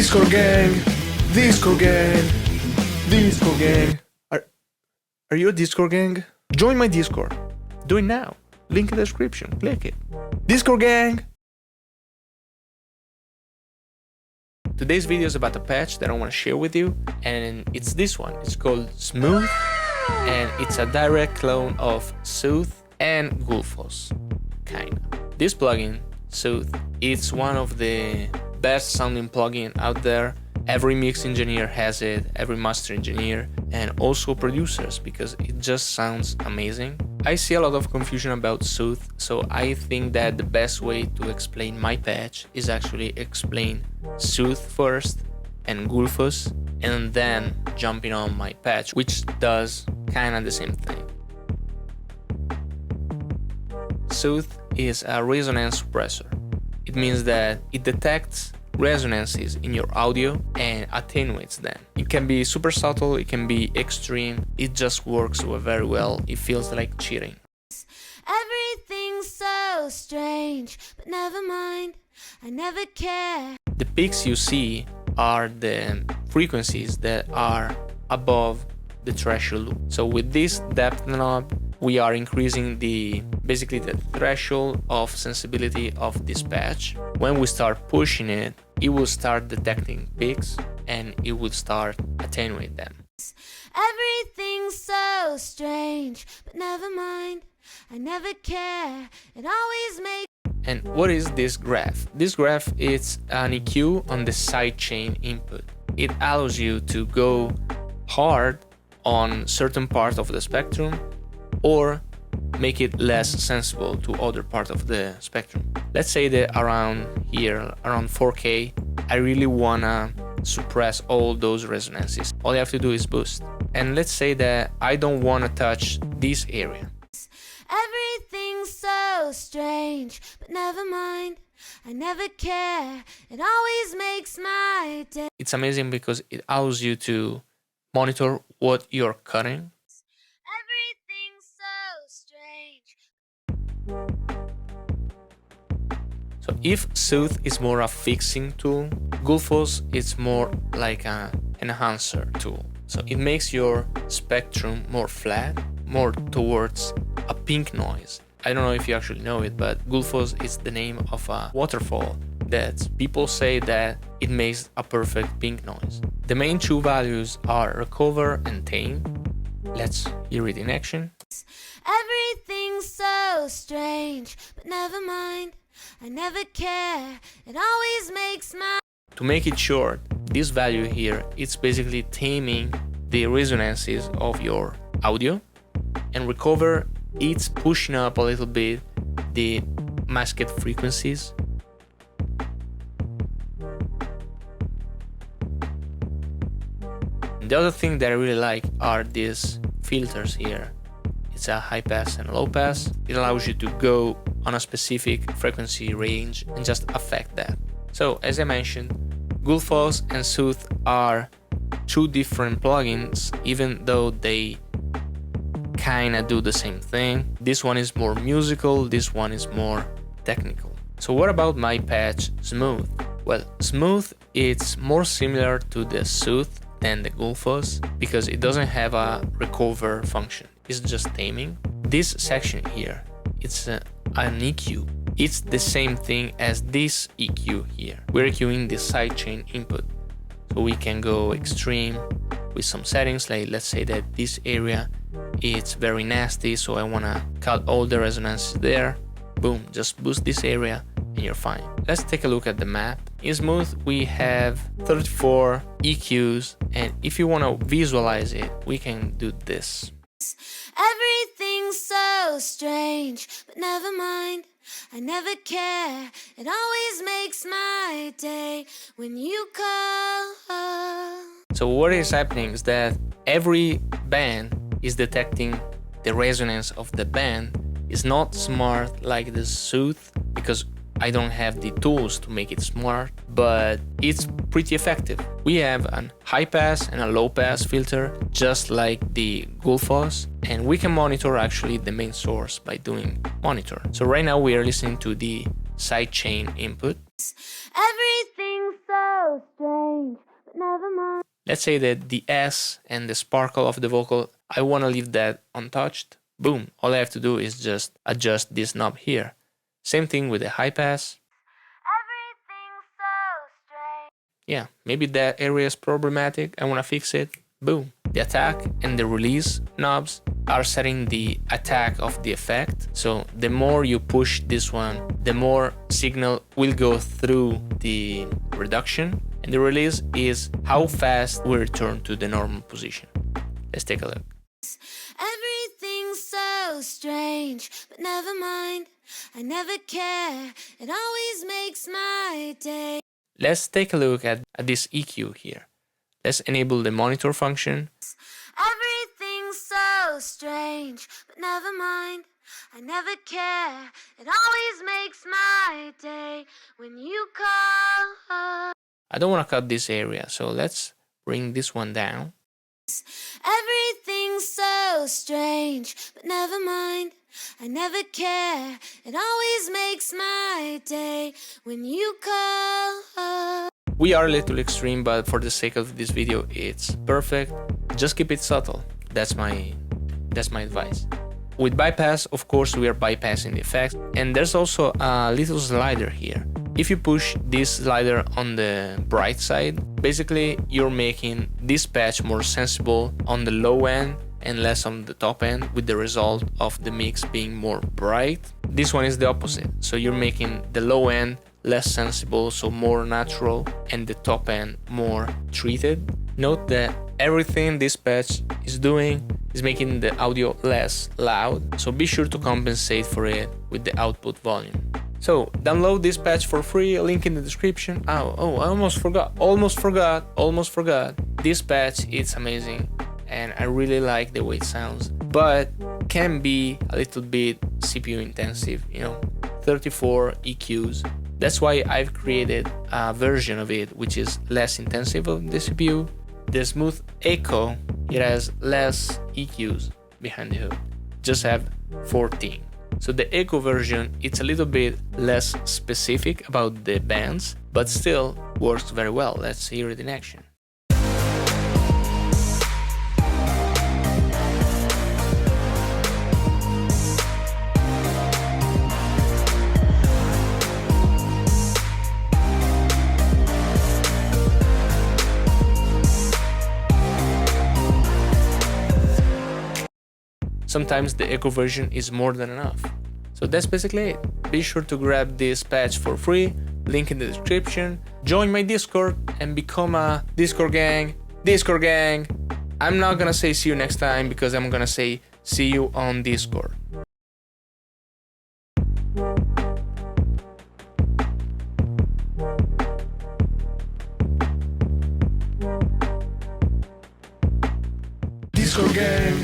Discord gang! Discord gang! Discord gang! Are you a Discord gang? Join my Discord. Do it now. Link in the description. Click it. Discord gang! Today's video is about a patch that I want to share with you, and it's this one. It's called Soothe, and it's a direct clone of Soothe and Gullfoss, kinda. This plugin, Soothe, it's one of the best sounding plugin out there. Every mix engineer has it, every master engineer, and also producers, because it just sounds amazing. I see a lot of confusion about Soothe, so I think that the best way to explain my patch is actually explain Soothe first and Gullfoss, and then jumping on my patch, which does kinda the same thing. Soothe is a resonance suppressor. It means that it detects resonances in your audio and attenuates them. It can be super subtle, it can be extreme, it just works very well. It feels like cheating. Everything's so strange, but never mind, I never care. The peaks you see are the frequencies that are above the threshold loop. So with this depth knob, we are increasing basically the threshold of sensibility of this patch. When we start pushing it, it will start detecting peaks and it will start attenuate them. Everything's so strange, but never mind, I never care, it always makes. And what is this graph? This graph is an EQ on the sidechain input. It allows you to go hard on certain part of the spectrum or make it less sensible to other part of the spectrum. Let's say that around here, around 4K, I really wanna suppress all those resonances. All you have to do is boost. And let's say that I don't wanna touch this area. Everything's so strange, but never mind, I never care, it always makes my day. It's amazing because it allows you to monitor what you're cutting. Everything's so strange. So if Soothe is more a fixing tool, Gullfoss is more like an enhancer tool. So it makes your spectrum more flat, more towards a pink noise. I don't know if you actually know it, but Gullfoss is the name of a waterfall that people say that it makes a perfect pink noise. The main two values are recover and tame. Let's hear it in action. Everything's so strange, but never mind, I never care, it always makes my. To make it short, this value here, it's basically taming the resonances of your audio, and recover, it's pushing up a little bit the masked frequencies. The other thing that I really like are these filters here. It's a high pass and low pass. It allows you to go on a specific frequency range and just affect that. So as I mentioned, Gullfoss and Soothe are two different plugins, even though they kinda do the same thing. This one is more musical, this one is more technical. So what about my patch Soothe? Well, Soothe it's more similar to the Soothe than the Gullfoss because it doesn't have a recover function. It's just taming. This section here, it's an EQ. It's the same thing as this EQ here. We're EQing the sidechain input. So we can go extreme with some settings, like let's say that this area it's very nasty, so I wanna cut all the resonances there. Boom, just boost this area and you're fine. Let's take a look at the map. In Soothe we have 34 EQs, and if you wanna visualize it, we can do this. Everything's so strange, but never mind, I never care, it always makes my day when you call. So what is happening is that every band is detecting the resonance of the band. It's not smart like the Soothe because I don't have the tools to make it smart, but it's pretty effective. We have a high pass and a low pass filter, just like the Gullfoss, and we can monitor actually the main source by doing monitor. So right now we are listening to the sidechain input. Everything's so so strange, but never mind. Let's say that the S and the sparkle of the vocal, I want to leave that untouched. Boom, all I have to do is just adjust this knob here. Same thing with the high pass. Everything's so strange. Yeah, maybe that area is problematic, I want to fix it. Boom. The attack and the release knobs are setting the attack of the effect. So the more you push this one, the more signal will go through the reduction. And the release is how fast we return to the normal position. Let's take a look. Everything's so strange, but never mind. I never care. It always makes my day. Let's take a look at this EQ here. Let's enable the monitor function. Everything's so strange, but never mind. I never care. It always makes my day when you call. I don't want to cut this area, so let's bring this one down. Everything's so strange, but never mind. I never care. It always makes my day when you call. We are a little extreme, but for the sake of this video, it's perfect. Just keep it subtle. That's my advice. With bypass, of course, we are bypassing the effects, and there's also a little slider here. If you push this slider on the bright side, basically you're making this patch more sensible on the low end and less on the top end, with the result of the mix being more bright. This one is the opposite, so you're making the low end less sensible, so more natural, and the top end more treated. Note that everything this patch is doing is making the audio less loud, so be sure to compensate for it with the output volume. So download this patch for free, link in the description. Oh, I almost forgot. This patch, it's amazing, and I really like the way it sounds, but can be a little bit CPU intensive, 34 EQs. That's why I've created a version of it which is less intensive of the CPU. The Smooth Echo, it has less EQs behind the hood, just have 14. So the Echo version, it's a little bit less specific about the bands, but still works very well. Let's hear it in action. Sometimes the Echo version is more than enough. So that's basically it. Be sure to grab this patch for free, link in the description. Join my Discord and become a Discord gang. I'm not gonna say see you next time, because I'm gonna say see you on Discord. Discord gang.